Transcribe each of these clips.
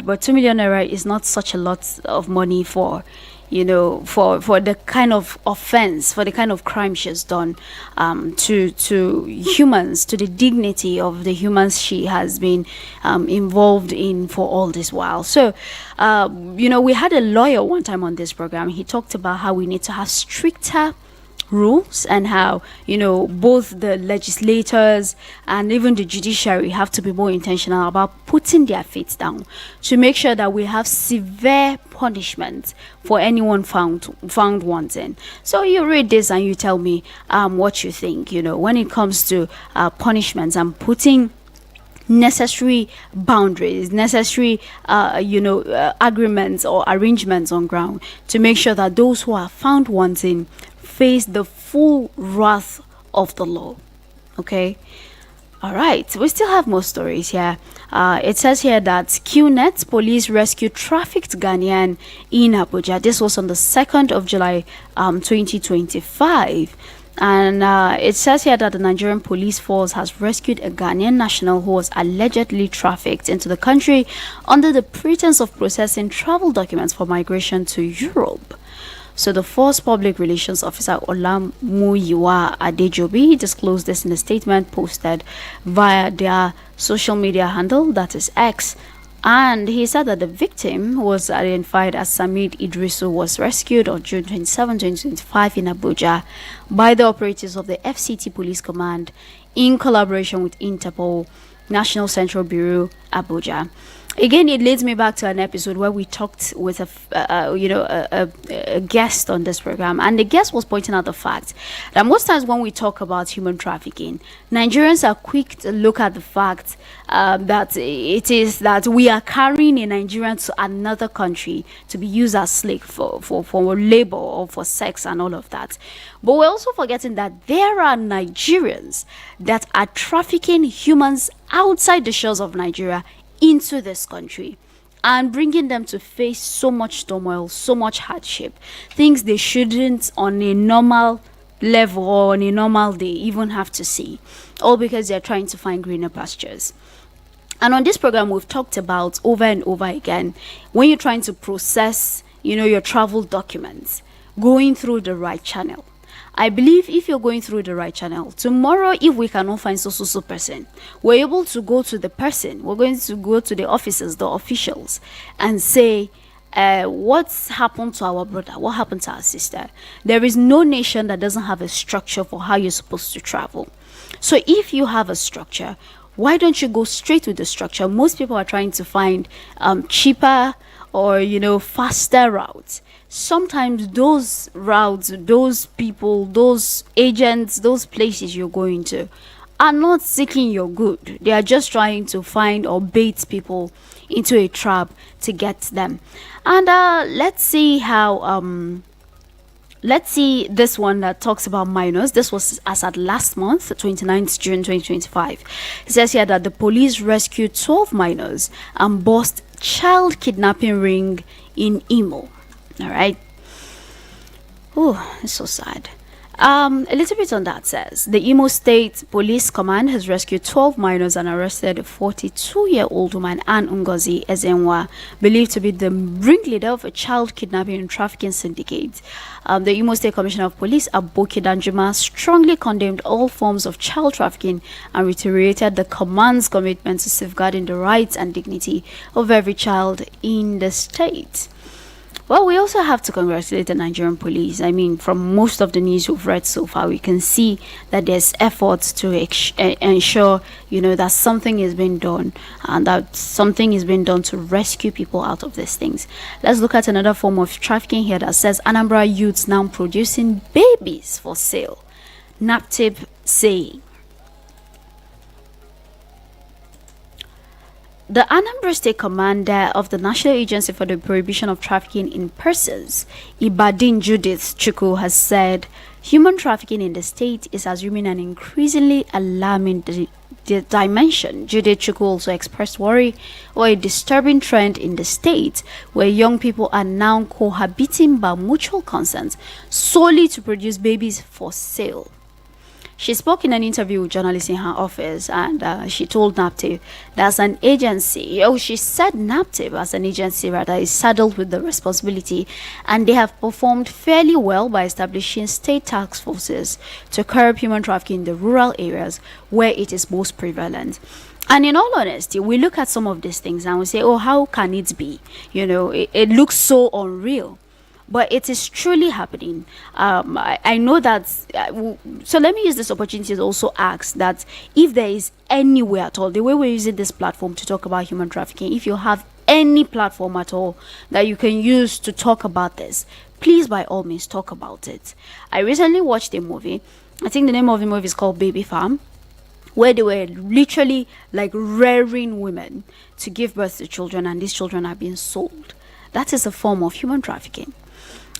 but 2 million naira is not such a lot of money for, for the kind of offense, for the kind of crime she's done, to humans, to the dignity of the humans she has been involved in for all this while. So, we had a lawyer one time on this program. He talked about how we need to have stricter rules, and how both the legislators and even the judiciary have to be more intentional about putting their feet down to make sure that we have severe punishment for anyone found wanting. So you read this and you tell me what you think, when it comes to punishments and putting necessary boundaries, necessary agreements or arrangements on ground to make sure that those who are found wanting face the full wrath of the law. Okay. All right, we still have more stories here. It says here that QNet police rescued trafficked Ghanaian in Abuja. This was on the 2nd of July, 2025. And it says here that the Nigerian police force has rescued a Ghanaian national who was allegedly trafficked into the country under the pretense of processing travel documents for migration to Europe. So the force public relations officer Olamuyiwa Adejobi disclosed this in a statement posted via their social media handle, that is X. And he said that the victim, who was identified as Samid Idrisu, was rescued on June 27, 2025 in Abuja by the operatives of the FCT Police Command in collaboration with Interpol, National Central Bureau, Abuja. Again, it leads me back to an episode where we talked with a guest on this program, and the guest was pointing out the fact that most times when we talk about human trafficking, Nigerians are quick to look at the fact that it is that we are carrying a Nigerian to another country to be used as slave for labor or for sex and all of that. But we're also forgetting that there are Nigerians that are trafficking humans outside the shores of Nigeria into this country and bringing them to face so much turmoil, so much hardship, things they shouldn't on a normal level or on a normal day even have to see, all because they're trying to find greener pastures. And on this program, we've talked about over and over again, when you're trying to process, your travel documents, going through the right channel. I believe if you're going through the right channel, tomorrow, if we cannot find so person, we're able to go to the person. We're going to go to the officers, the officials, and say, what's happened to our brother? What happened to our sister? There is no nation that doesn't have a structure for how you're supposed to travel. So if you have a structure, why don't you go straight with the structure? Most people are trying to find cheaper or faster routes. Sometimes those routes, those people, those agents, those places you're going to are not seeking your good. They are just trying to find or bait people into a trap to get them. And let's see this one that talks about minors. This was as at last month, 29th June 2025. It says here that the police rescued 12 minors and bust child kidnapping ring in Imo. All right. Oh, it's so sad. A little bit on that says the Imo State Police Command has rescued 12 minors and arrested a 42-year-old woman, Ann Ngozi Ezenwa, believed to be the ringleader of a child kidnapping and trafficking syndicate. The Imo State Commissioner of Police, Aboki Danjuma, strongly condemned all forms of child trafficking and reiterated the command's commitment to safeguarding the rights and dignity of every child in the state. Well, we also have to congratulate the Nigerian police. I mean, from most of the news we've read so far, we can see that there's efforts to ensure, that something is being done and that something is being done to rescue people out of these things. Let's look at another form of trafficking here that says Anambra youths now producing babies for sale. NAPTIP saying. The Anambra State Commander of the National Agency for the Prohibition of Trafficking in Persons, Ibadin Judith Chukwu, has said human trafficking in the state is assuming an increasingly alarming dimension. Judith Chukwu also expressed worry over a disturbing trend in the state where young people are now cohabiting by mutual consent solely to produce babies for sale. She spoke in an interview with journalists in her office, and she told NAPTIP that's an agency. Oh, she said NAPTIP as an agency rather is saddled with the responsibility, and they have performed fairly well by establishing state task forces to curb human trafficking in the rural areas where it is most prevalent. And in all honesty, we look at some of these things and we say, oh, how can it be? It looks so unreal. But it is truly happening. I know that. So let me use this opportunity to also ask that if there is any way at all, the way we're using this platform to talk about human trafficking, if you have any platform at all that you can use to talk about this, please by all means talk about it. I recently watched a movie. I think the name of the movie is called Baby Farm, where they were literally like rearing women to give birth to children, and these children are being sold. That is a form of human trafficking.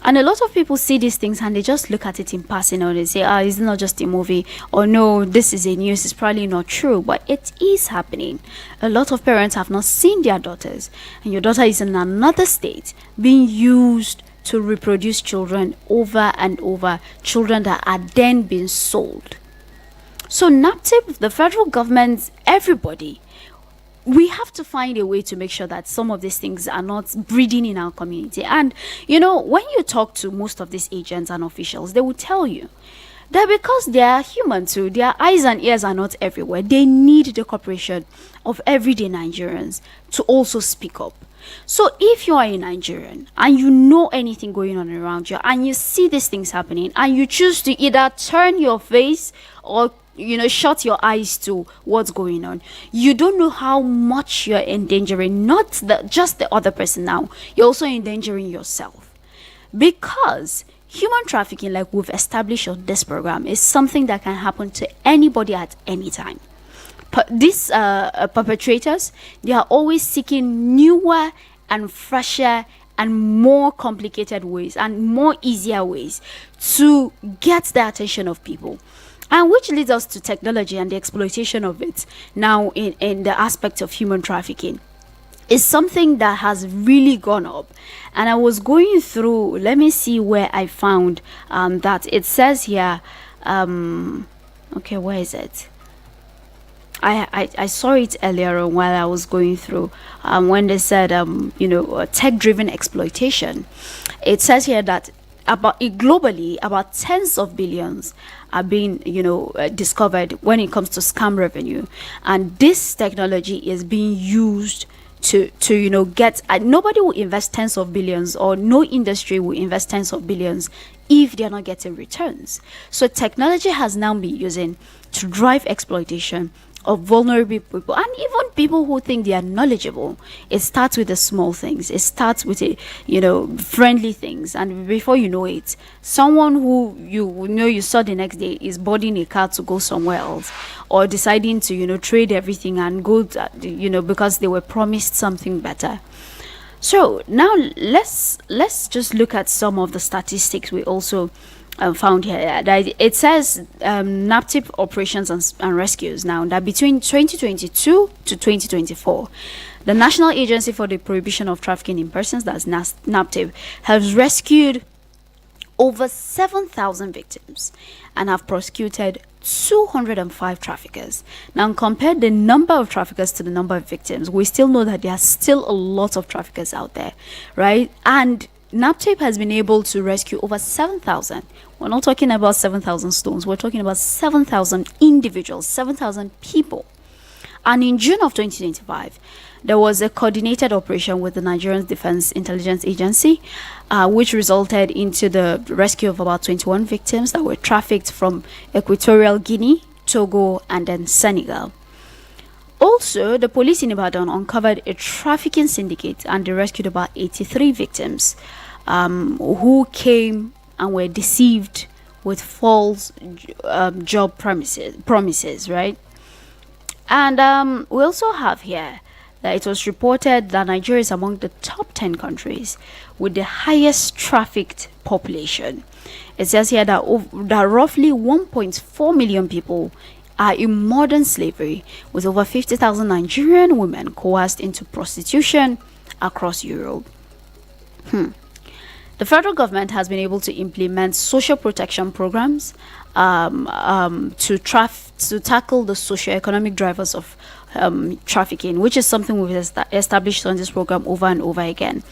And a lot of people see these things and they just look at it in passing, or they say, it's not just a movie, or no, this is a news, it's probably not true. But it is happening. A lot of parents have not seen their daughters, and your daughter is in another state being used to reproduce children over and over, children that are then being sold. So NAPTIP, the federal government, everybody, we have to find a way to make sure that some of these things are not breeding in our community. And, when you talk to most of these agents and officials, they will tell you that because they are human too, their eyes and ears are not everywhere. They need the cooperation of everyday Nigerians to also speak up. So if you are a Nigerian and you know anything going on around you and you see these things happening and you choose to either turn your face or shut your eyes to what's going on, you don't know how much you're endangering just the other person. Now you're also endangering yourself, because human trafficking, like we've established on this program, is something that can happen to anybody at any time. These perpetrators, they are always seeking newer and fresher and more complicated ways and more easier ways to get the attention of people. And which leads us to technology and the exploitation of it now in the aspect of human trafficking. Is something that has really gone up. And I was going through, let me see where I found that it says here, okay, where is it? I saw it earlier on while I was going through when they said, tech-driven exploitation. It says here that globally, about tens of billions are being, discovered when it comes to scam revenue, and this technology is being used to get. Nobody will invest tens of billions, or no industry will invest tens of billions if they're not getting returns. So technology has now been using to drive exploitation of vulnerable people, and even people who think they are knowledgeable. It starts with the small things. It starts with friendly things, and before you know it, someone who you saw the next day is boarding a car to go somewhere else, or deciding to trade everything and go because they were promised something better. So now let's just look at some of the statistics we also found here. That it says NAPTIP operations and rescues now that between 2022 to 2024, the National Agency for the Prohibition of Trafficking in Persons, that's NAPTIP, has rescued over 7,000 victims and have prosecuted 205 traffickers. Now, compare the number of traffickers to the number of victims, we still know that there are still a lot of traffickers out there, right? And NAPTIP has been able to rescue over 7,000. We're not talking about 7,000 stones. We're talking about 7,000 individuals, 7,000 people. And in June of 2025, there was a coordinated operation with the Nigerian Defense Intelligence Agency, which resulted into the rescue of about 21 victims that were trafficked from Equatorial Guinea, Togo, and then Senegal. Also, the police in Ibadan uncovered a trafficking syndicate and they rescued about 83 victims who came and were deceived with false job promises, right? And we also have here that it was reported that Nigeria is among the top 10 countries with the highest trafficked population. It says here that roughly 1.4 million people are in modern slavery, with over 50,000 Nigerian women coerced into prostitution across Europe. The federal government has been able to implement social protection programs to tackle the socio-economic drivers of trafficking, which is something we've established on this program over and over again.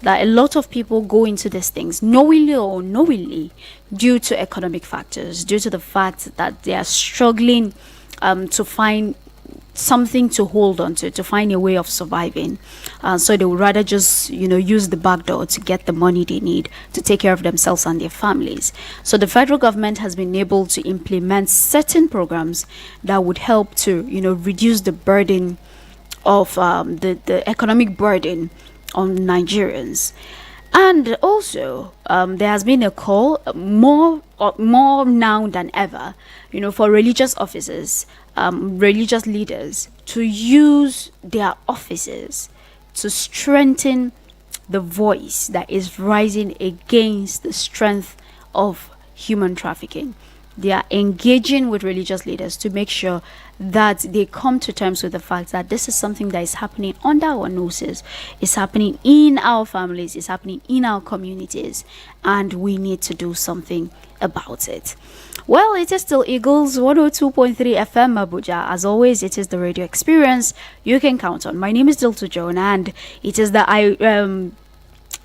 That a lot of people go into these things knowingly or unknowingly due to economic factors, due to the fact that they are struggling to find something to hold on to find a way of surviving. So they would rather just, use the back door to get the money they need to take care of themselves and their families. So the federal government has been able to implement certain programs that would help to, reduce the burden of the economic burden on Nigerians. And also, there has been a call more now than ever, for religious officers, religious leaders to use their offices to strengthen the voice that is rising against the strength of human trafficking. They are engaging with religious leaders to make sure that they come to terms with the fact that this is something that is happening under our noses, it's happening in our families, it's happening in our communities, and we need to do something about it. Well, it is still Eagles 102.3 FM Abuja. As always, it is the radio experience you can count on. My name is Dilto Joan, and it is the I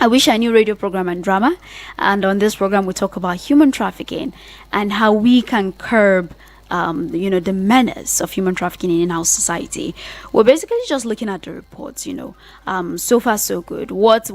Wish I Knew radio program and drama. And on this program, we talk about human trafficking and how we can curb the menace of human trafficking in our society. We're basically just looking at the reports, so far so good. What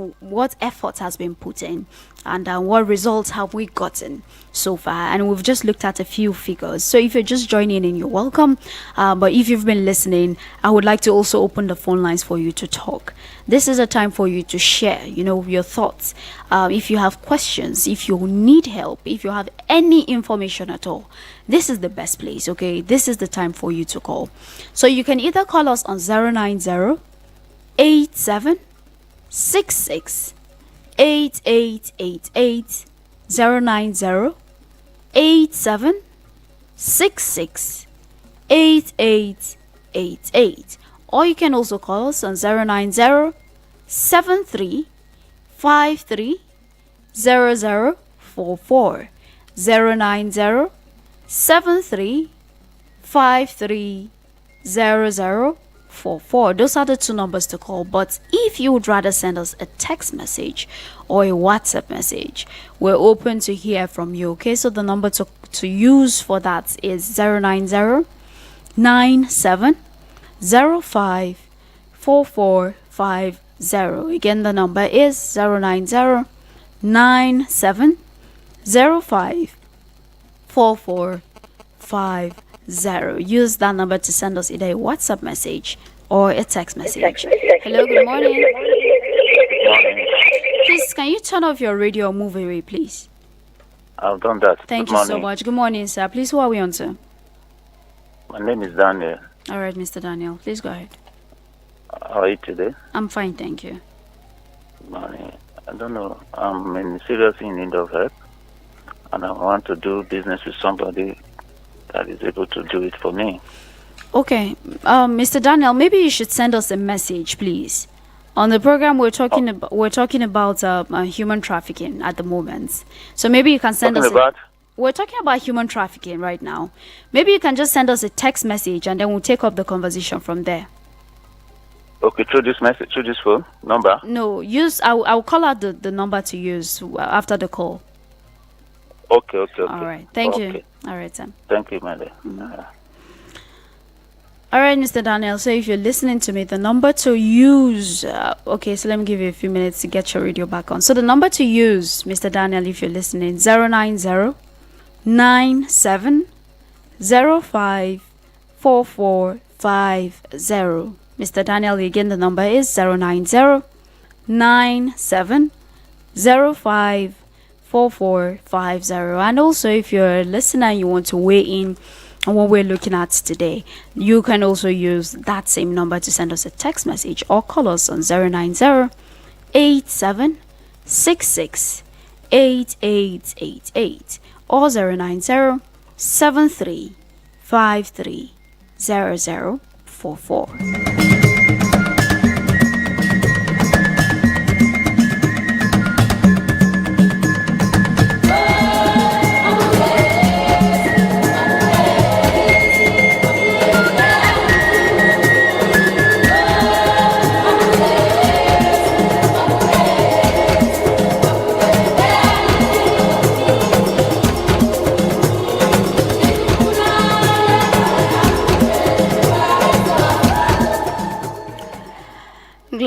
effort has been put in, and what results have we gotten so far? And we've just looked at a few figures. So if you're just joining in, you're welcome. But if you've been listening, I would like to also open the phone lines for you to talk. This is a time for you to share, your thoughts. If you have questions, if you need help, if you have any information at all, this is the best place, okay? This is the time for you to call. So you can either call us on 090 87 66 8888 090 87 66 8888, or you can also call us on 090 73 53 0044 090 73 53 0044. Those are the two numbers to call. But if you would rather send us a text message or a WhatsApp message, we're open to hear from you, okay? So the number to use for that is 090 97 05 4450. Again, the number is 090 97 05 4450. Use that number to send us either a WhatsApp message or a text message. Hello, good morning. Please, can you turn off your radio or move away, please? I've done that. Thank you so much. Good morning, sir. Please, who are we on to? My name is Daniel. All right, Mr. Daniel. Please go ahead. How are you today? I'm fine, thank you. I don't know. I'm seriously in need of help, and I want to do business with somebody that is able to do it for me. Okay, Mr. Daniel, maybe you should send us a message, please. On the program, we're talking about human trafficking at the moment. So maybe you can send us. We're talking about human trafficking right now. Maybe you can just send us a text message, and then we'll take up the conversation from there. Okay, through this phone number. No, I'll call out the number to use after the call. Okay. All right. Thank you. All right, Sam. Thank you, madam. All right, Mr. Daniel. So if you're listening to me, the number to use... okay, so let me give you a few minutes to get your radio back on. So the number to use, Mr. Daniel, if you're listening, 090 97 05 4450. Mr. Daniel, again, the number is 090 97 05 4450. And also, if you're a listener and you want to weigh in on what we're looking at today, you can also use that same number to send us a text message or call us on 090 87 66 8888 or 090 73 53 0044.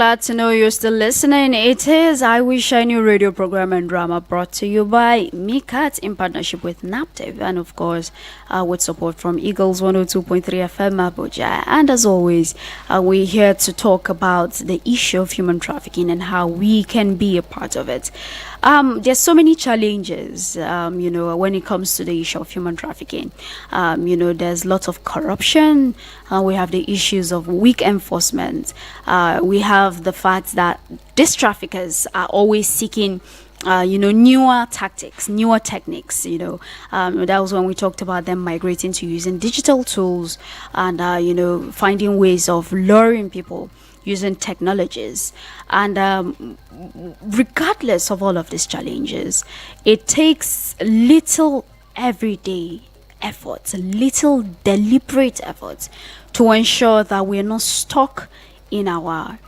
glad to know you're still listening. It is I Will Shine You radio program and drama brought to you by MICAT in partnership with NAPTEV and, of course, with support from Eagles 102.3 FM Abuja. And as always, we're here to talk about the issue of human trafficking and how we can be a part of it. There's so many challenges, when it comes to the issue of human trafficking. There's lots of corruption. We have the issues of weak enforcement. We have the fact that these traffickers are always seeking newer tactics, newer techniques. That was when we talked about them migrating to using digital tools and finding ways of luring people using technologies. And regardless of all of these challenges, it takes little everyday efforts, little deliberate efforts to ensure that we're not stuck in our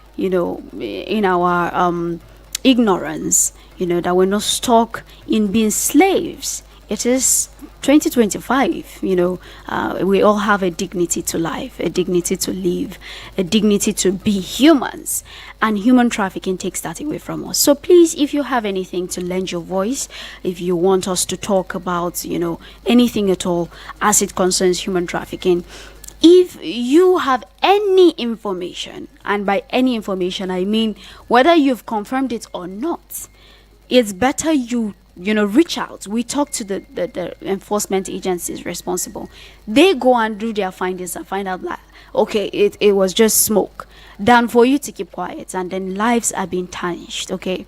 ignorance, that we're not stuck in being slaves. It is 2025, we all have a dignity to life, a dignity to live, a dignity to be humans, and human trafficking takes that away from us. So please, if you have anything to lend your voice, if you want us to talk about, anything at all as it concerns human trafficking, if you have any information, and by any information I mean whether you've confirmed it or not, it's better you reach out. We talk to the enforcement agencies responsible. They go and do their findings and find out that, okay, it was just smoke, than for you to keep quiet and then lives are being tarnished. Okay,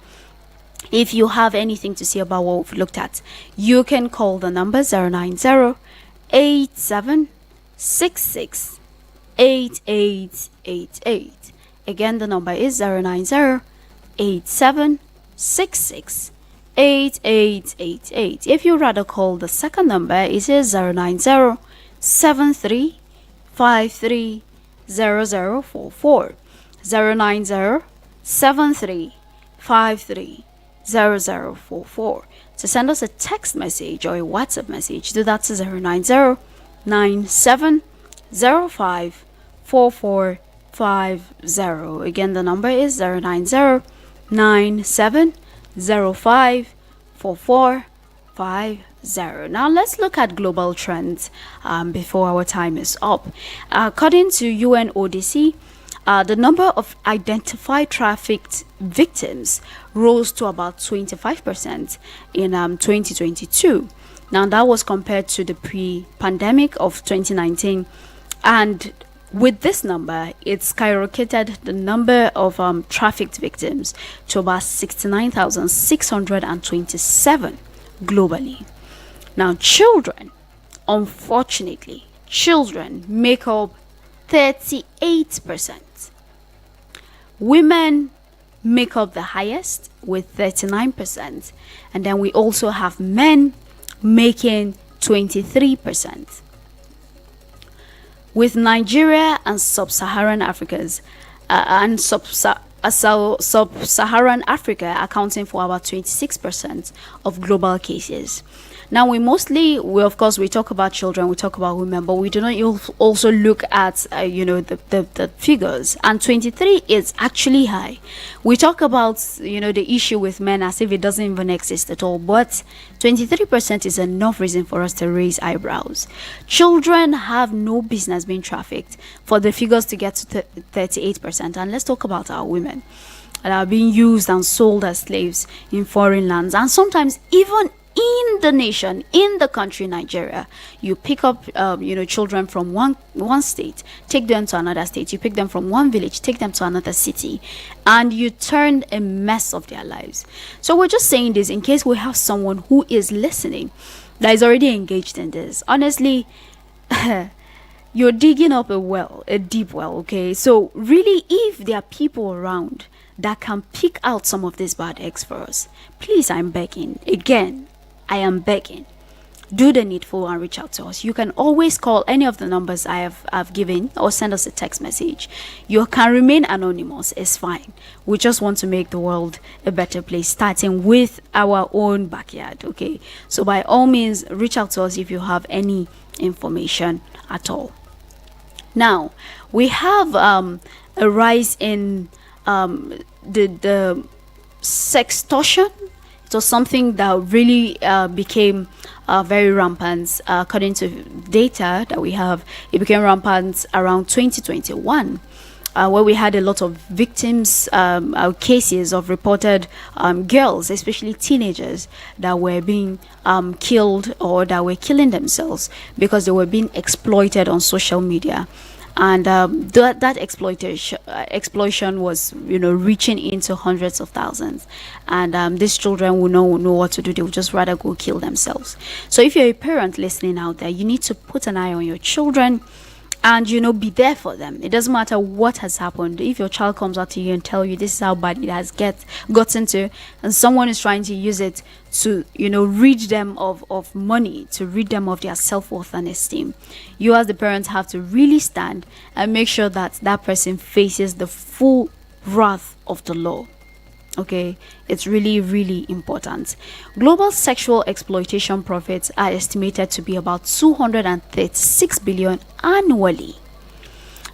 if you have anything to say about what we've looked at, you can call the number 090-8766-8888. Again, the number is 090-8766-8888. If you rather call the second number, it is 090-7353-0044. 090-7353-0044. To send us a text message or a WhatsApp message, do that to 090-9705-4450. Again, the number is 090-9705-4450. Now let's look at global trends before our time is up. According to UNODC, the number of identified trafficked victims rose to about 25% in 2022. Now that was compared to the pre-pandemic of 2019, and with this number, it skyrocketed the number of trafficked victims to about 69,627 globally. Now, unfortunately, children make up 38%. Women make up the highest with 39%. And then we also have men making 23%. With Nigeria and Sub-Saharan Africa's Sub-Saharan Africa accounting for about 26% of global cases. Now we of course we talk about children, we talk about women, but we do not also look at the figures, and 23 is actually high. We talk about the issue with men as if it doesn't even exist at all, but 23% is enough reason for us to raise eyebrows. Children have no business being trafficked for the figures to get to 38%. And let's talk about our women that are being used and sold as slaves in foreign lands, and sometimes even in the nation, in the country Nigeria. You pick up children from one state, take them to another state. You pick them from one village, take them to another city, and you turn a mess of their lives. So we're just saying this in case we have someone who is listening that is already engaged in this. Honestly, you're digging up a deep well. Okay, so really, if there are people around that can pick out some of these bad eggs for us, please, I'm begging again, I am begging, do the needful and reach out to us. You can always call any of the numbers I've given, or send us a text message. You can remain anonymous, it's fine. We just want to make the world a better place, starting with our own backyard. Okay, so by all means, reach out to us if you have any information at all. Now we have a rise in the sextortion. It was something that really became very rampant. According to data that we have, it became rampant around 2021. Where we had a lot of victims, cases of reported girls, especially teenagers, that were being killed or that were killing themselves because they were being exploited on social media. And that exploitation was, reaching into hundreds of thousands. And these children will not know what to do. They would just rather go kill themselves. So if you're a parent listening out there, you need to put an eye on your children and be there for them. It doesn't matter what has happened. If your child comes out to you and tell you this is how bad it has gotten to, and someone is trying to use it to rid them of money, to rid them of their self-worth and esteem, you as the parents have to really stand and make sure that that person faces the full wrath of the law. Okay, it's really, really important. Global sexual exploitation profits are estimated to be about 236 billion annually.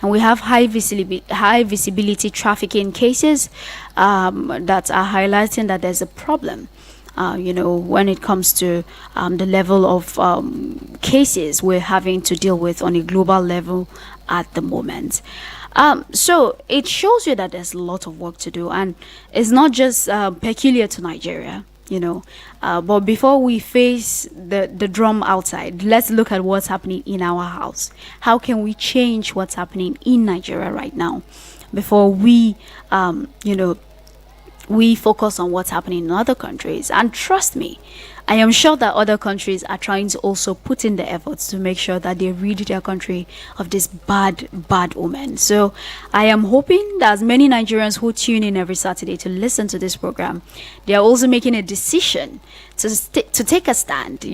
And we have high visibility trafficking cases that are highlighting that there's a problem. When it comes to the level of cases we're having to deal with on a global level at the moment. So it shows you that there's a lot of work to do, and it's not just peculiar to Nigeria, but before we face the drum outside, let's look at what's happening in our house. How can we change what's happening in Nigeria right now before we we focus on what's happening in other countries? And trust me, I am sure that other countries are trying to also put in the efforts to make sure that they rid their country of this bad omen. So I am hoping that as many Nigerians who tune in every Saturday to listen to this program, they are also making a decision to take a stand,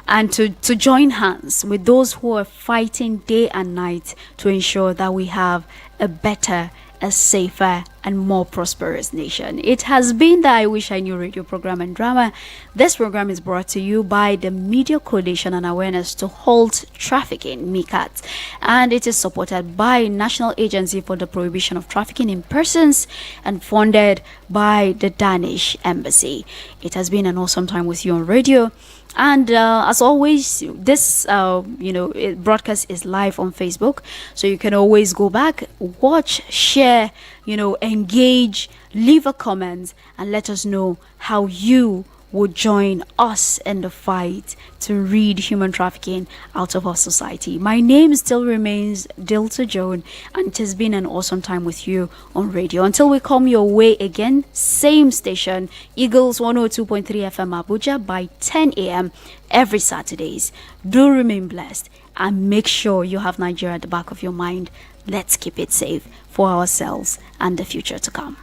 and to join hands with those who are fighting day and night to ensure that we have a better, a safer and more prosperous nation. It has been the I Wish I Knew radio program and drama. This program is brought to you by the Media Coalition and Awareness to Halt Trafficking, MICAT, and it is supported by National Agency for the Prohibition of Trafficking in Persons and funded by the Danish Embassy. It has been an awesome time with you on radio. And as always, this broadcast is live on Facebook, so you can always go back, watch, share, engage, leave a comment, and let us know how you would join us in the fight to rid human trafficking out of our society. My name still remains Dilta Joan, and it has been an awesome time with you on radio. Until we come your way again, same station, Eagles 102.3 FM Abuja by 10 a.m. every Saturdays. Do remain blessed and make sure you have Nigeria at the back of your mind. Let's keep it safe for ourselves and the future to come.